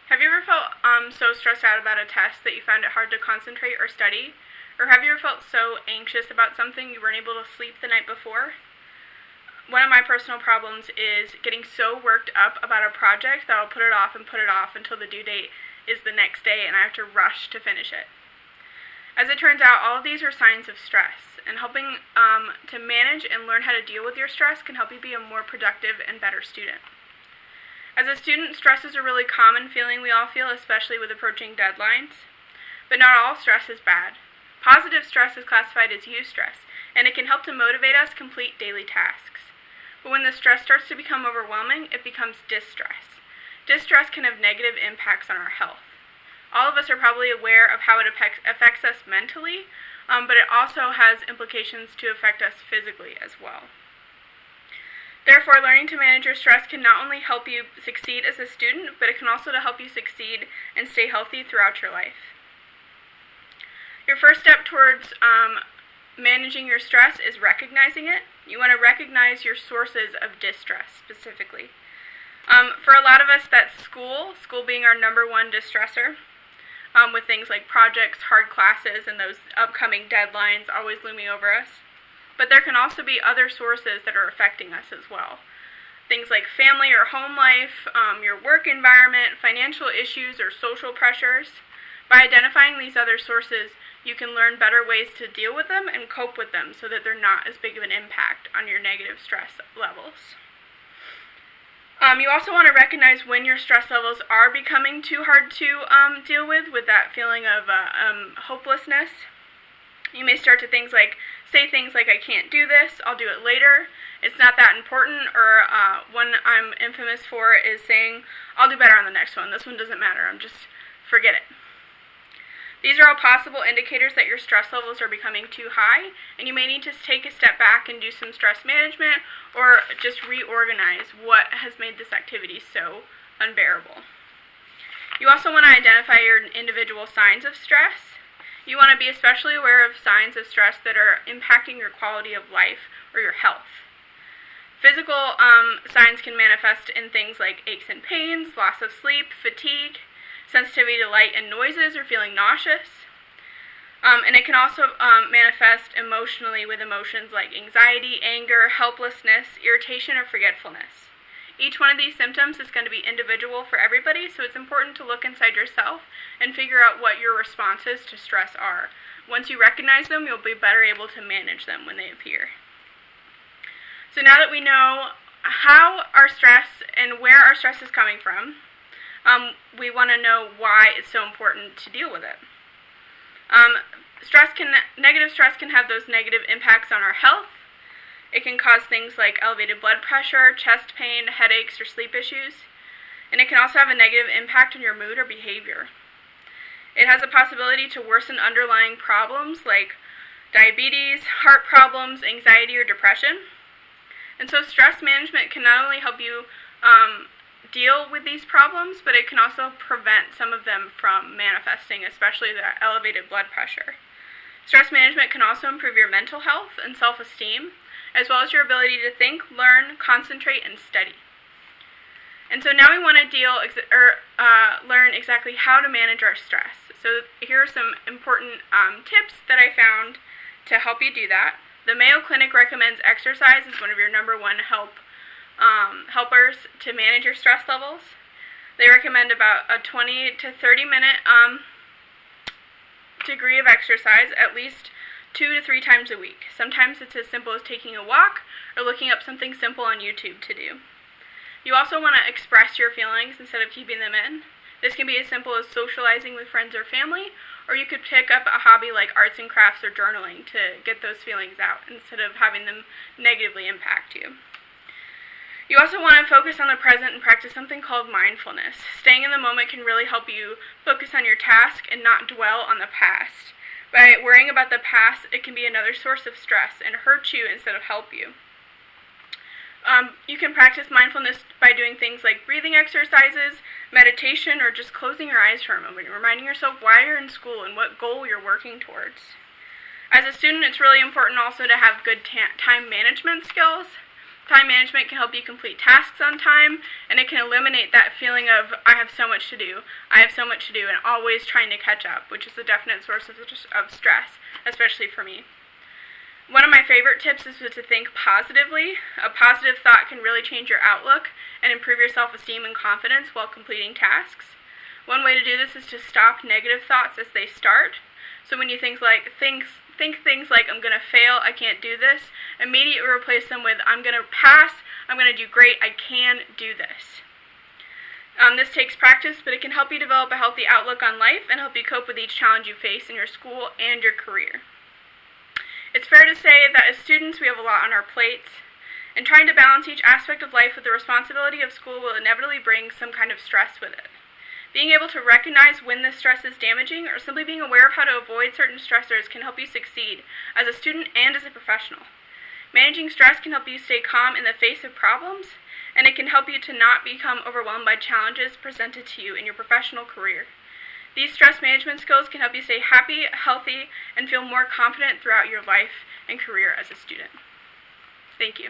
Have you ever felt so stressed out about a test that you found it hard to concentrate or study? Or have you ever felt so anxious about something you weren't able to sleep the night before? One of my personal problems is getting so worked up about a project that I'll put it off until the due date is the next day and I have to rush to finish it. As it turns out, all of these are signs of stress, and helping to manage and learn how to deal with your stress can help you be a more productive and better student. As a student, stress is a really common feeling we all feel, especially with approaching deadlines. But not all stress is bad. Positive stress is classified as eustress, and it can help to motivate us to complete daily tasks. But when the stress starts to become overwhelming, it becomes distress. Distress can have negative impacts on our health. All of us are probably aware of how it affects us mentally, but it also has implications to affect us physically as well. Therefore, learning to manage your stress can not only help you succeed as a student, but it can also help you succeed and stay healthy throughout your life. Your first step towards managing your stress is recognizing it. You want to recognize your sources of distress specifically. For a lot of us, that's school being our number one distressor, with things like projects, hard classes, and those upcoming deadlines always looming over us. But there can also be other sources that are affecting us as well. Things like family or home life, your work environment, financial issues, or social pressures. By identifying these other sources, you can learn better ways to deal with them and cope with them so that they're not as big of an impact on your negative stress levels. You also want to recognize when your stress levels are becoming too hard to deal with that feeling of hopelessness. You may start to say things like, I can't do this, I'll do it later, it's not that important, or one I'm infamous for is saying, I'll do better on the next one, this one doesn't matter, forget it. These are all possible indicators that your stress levels are becoming too high, and you may need to take a step back and do some stress management, or just reorganize what has made this activity so unbearable. You also want to identify your individual signs of stress. You want to be especially aware of signs of stress that are impacting your quality of life or your health. Physical signs can manifest in things like aches and pains, loss of sleep, fatigue, sensitivity to light and noises, or feeling nauseous. And it can also manifest emotionally with emotions like anxiety, anger, helplessness, irritation, or forgetfulness. Each one of these symptoms is going to be individual for everybody, so it's important to look inside yourself and figure out what your responses to stress are. Once you recognize them, you'll be better able to manage them when they appear. So now that we know how our stress and where our stress is coming from, we want to know why it's so important to deal with it. Negative stress can have those negative impacts on our health. It can cause things like elevated blood pressure, chest pain, headaches, or sleep issues. And it can also have a negative impact on your mood or behavior. It has a possibility to worsen underlying problems like diabetes, heart problems, anxiety, or depression. And so stress management can not only help you deal with these problems, but it can also prevent some of them from manifesting, especially the elevated blood pressure. Stress management can also improve your mental health and self-esteem, as well as your ability to think, learn, concentrate, and study. And so now we want to learn exactly how to manage our stress. So here are some important tips that I found to help you do that. The Mayo Clinic recommends exercise as one of your number one helpers to manage your stress levels. They recommend about a 20 to 30 minute degree of exercise at least 2 to 3 times a week. Sometimes it's as simple as taking a walk or looking up something simple on YouTube to do. You also want to express your feelings instead of keeping them in. This can be as simple as socializing with friends or family, or you could pick up a hobby like arts and crafts or journaling to get those feelings out instead of having them negatively impact you. You also want to focus on the present and practice something called mindfulness. Staying in the moment can really help you focus on your task and not dwell on the past. By worrying about the past, it can be another source of stress and hurt you instead of help you. You can practice mindfulness by doing things like breathing exercises, meditation, or just closing your eyes for a moment, reminding yourself why you're in school and what goal you're working towards. As a student, it's really important also to have good time management skills. Time management can help you complete tasks on time, and it can eliminate that feeling of, I have so much to do, and always trying to catch up, which is a definite source of stress, especially for me. One of my favorite tips is to think positively. A positive thought can really change your outlook and improve your self-esteem and confidence while completing tasks. One way to do this is to stop negative thoughts as they start. So when you think things like, I'm going to fail, I can't do this, immediately replace them with, I'm going to pass, I'm going to do great, I can do this. This takes practice, but it can help you develop a healthy outlook on life and help you cope with each challenge you face in your school and your career. It's fair to say that as students, we have a lot on our plates, and trying to balance each aspect of life with the responsibility of school will inevitably bring some kind of stress with it. Being able to recognize when this stress is damaging or simply being aware of how to avoid certain stressors can help you succeed as a student and as a professional. Managing stress can help you stay calm in the face of problems, and it can help you to not become overwhelmed by challenges presented to you in your professional career. These stress management skills can help you stay happy, healthy, and feel more confident throughout your life and career as a student. Thank you.